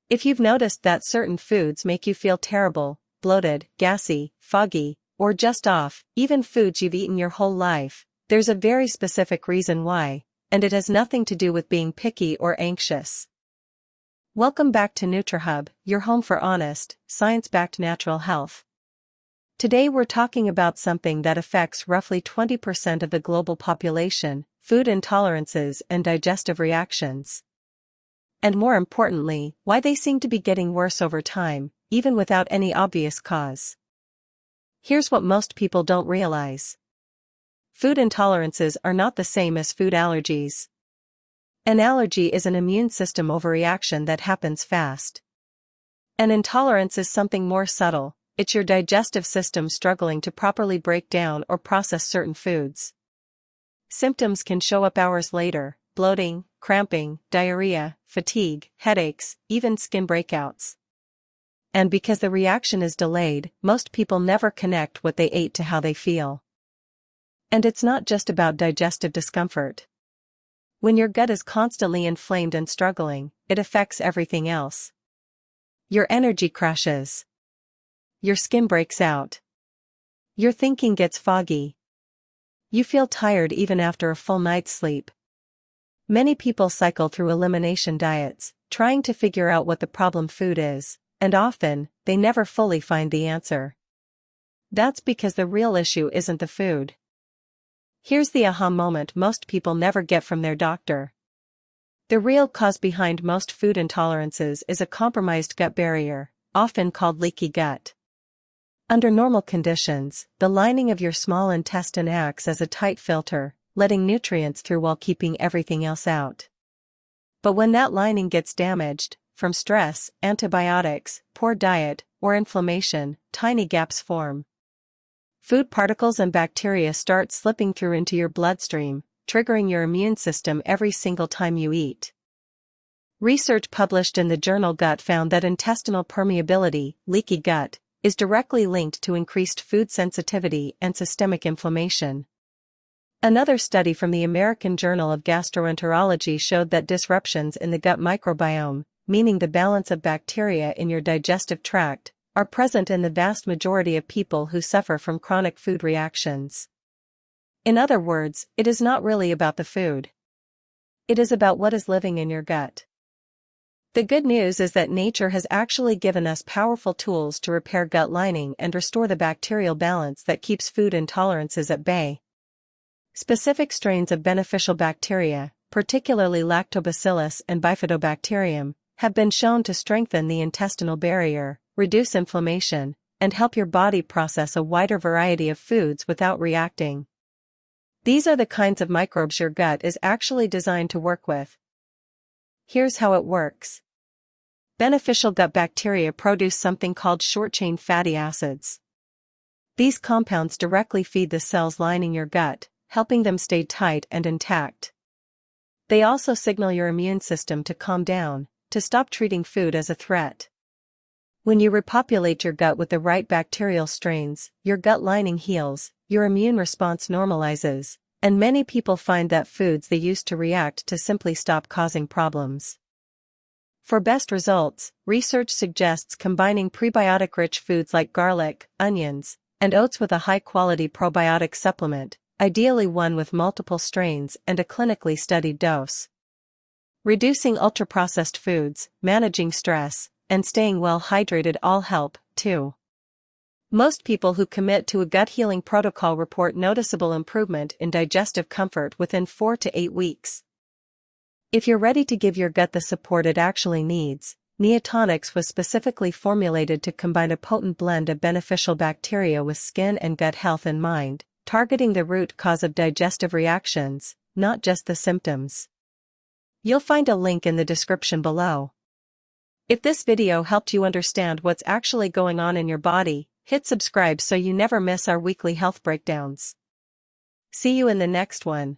If you've noticed that certain foods make you feel terrible, bloated, gassy, foggy, or just off, even foods you've eaten your whole life, there's a very specific reason why, and it has nothing to do with being picky or anxious. Welcome back to Nutrahub, your home for honest, science-backed natural health. Today we're talking about something that affects roughly 20% of the global population: food intolerances and digestive reactions. And more importantly, why they seem to be getting worse over time, even without any obvious cause. Here's what most people don't realize. Food intolerances are not the same as food allergies. An allergy is an immune system overreaction that happens fast. An intolerance is something more subtle. It's your digestive system struggling to properly break down or process certain foods. Symptoms can show up hours later: bloating, cramping, diarrhea, fatigue, headaches, even skin breakouts. And because the reaction is delayed, most people never connect what they ate to how they feel. And it's not just about digestive discomfort. When your gut is constantly inflamed and struggling, it affects everything else. Your energy crashes. Your skin breaks out. Your thinking gets foggy. You feel tired even after a full night's sleep. Many people cycle through elimination diets, trying to figure out what the problem food is, and often, they never fully find the answer. That's because the real issue isn't the food. Here's the aha moment most people never get from their doctor. The real cause behind most food intolerances is a compromised gut barrier, often called leaky gut. Under normal conditions, the lining of your small intestine acts as a tight filter, letting nutrients through while keeping everything else out. But when that lining gets damaged, from stress, antibiotics, poor diet, or inflammation, tiny gaps form. Food particles and bacteria start slipping through into your bloodstream, triggering your immune system every single time you eat. Research published in the journal Gut found that intestinal permeability, leaky gut, is directly linked to increased food sensitivity and systemic inflammation. Another study from the American Journal of Gastroenterology showed that disruptions in the gut microbiome, meaning the balance of bacteria in your digestive tract, are present in the vast majority of people who suffer from chronic food reactions. In other words, it is not really about the food. It is about what is living in your gut. The good news is that nature has actually given us powerful tools to repair gut lining and restore the bacterial balance that keeps food intolerances at bay. Specific strains of beneficial bacteria, particularly lactobacillus and bifidobacterium, have been shown to strengthen the intestinal barrier, reduce inflammation, and help your body process a wider variety of foods without reacting. These are the kinds of microbes your gut is actually designed to work with. Here's how it works. Beneficial gut bacteria produce something called short-chain fatty acids. These compounds directly feed the cells lining your gut, helping them stay tight and intact. They also signal your immune system to calm down, to stop treating food as a threat. When you repopulate your gut with the right bacterial strains, your gut lining heals, your immune response normalizes, and many people find that foods they used to react to simply stop causing problems. For best results, research suggests combining prebiotic-rich foods like garlic, onions, and oats with a high-quality probiotic supplement, ideally one with multiple strains and a clinically studied dose. Reducing ultra-processed foods, managing stress, and staying well hydrated all help, too. Most people who commit to a gut healing protocol report noticeable improvement in digestive comfort within 4 to 8 weeks. If you're ready to give your gut the support it actually needs, Neotonics was specifically formulated to combine a potent blend of beneficial bacteria with skin and gut health in mind, targeting the root cause of digestive reactions, not just the symptoms. You'll find a link in the description below. If this video helped you understand what's actually going on in your body, hit subscribe so you never miss our weekly health breakdowns. See you in the next one.